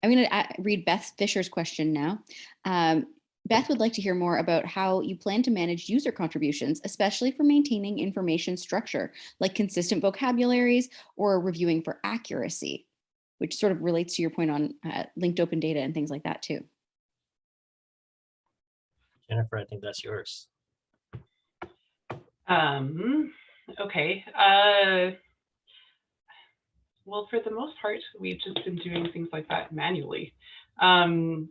going to read Beth Fisher's question now. Beth would like to hear more about how you plan to manage user contributions, especially for maintaining information structure, like consistent vocabularies or reviewing for accuracy, which sort of relates to your point on linked open data and things like that too. Jennifer, I think that's yours. Okay. Well, for the most part, we've just been doing things like that manually. And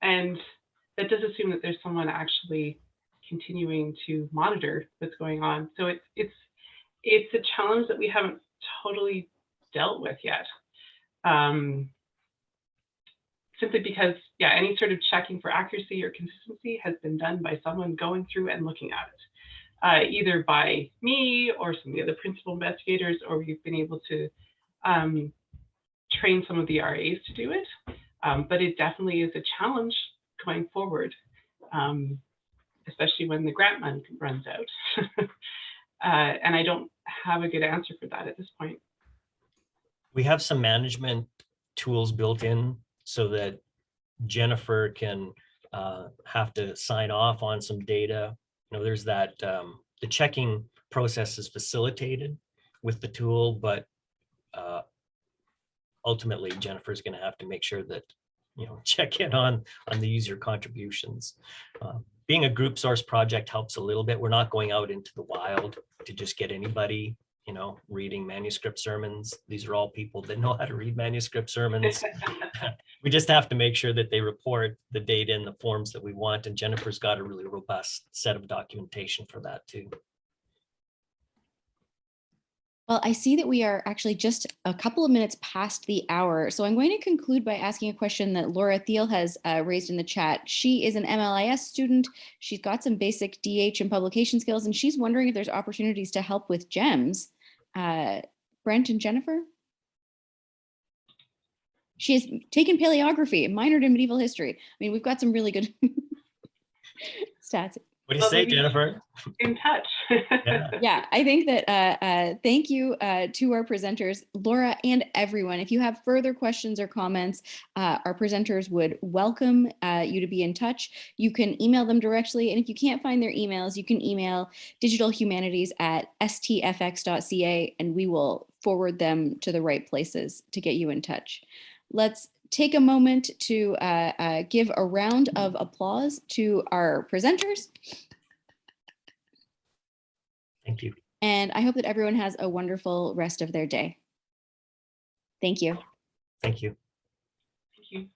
that does assume that there's someone actually continuing to monitor what's going on. So it's a challenge that we haven't totally dealt with yet. Simply because, any sort of checking for accuracy or consistency has been done by someone going through and looking at it, either by me or some of the other principal investigators, or we've been able to train some of the RAs to do it. But it definitely is a challenge going forward, especially when the grant money runs out. And I don't have a good answer for that at this point. We have some management tools built in so that Jennifer can have to sign off on some data. There's that the checking process is facilitated with the tool, but ultimately Jennifer's going to have to make sure that, check in on the user contributions. Being a group source project helps a little bit. We're not going out into the wild to just get anybody, reading manuscript sermons. These are all people that know how to read manuscript sermons. We just have to make sure that they report the data in the forms that we want. And Jennifer's got a really robust set of documentation for that too. Well, I see that we are actually just a couple of minutes past the hour. So I'm going to conclude by asking a question that Laura Thiel has raised in the chat. She is an MLIS student. She's got some basic DH and publication skills, and she's wondering if there's opportunities to help with GEMS. Brent and Jennifer? She has taken paleography, minored in medieval history. I mean, we've got some really good stats. What do you say, Jennifer? In touch. Yeah, I think that thank you to our presenters, Laura and everyone. If you have further questions or comments, our presenters would welcome you to be in touch. You can email them directly. And if you can't find their emails, you can email digitalhumanities@stfx.ca and we will forward them to the right places to get you in touch. Let's take a moment to give a round of applause to our presenters. Thank you. And I hope that everyone has a wonderful rest of their day. Thank you. Thank you. Thank you.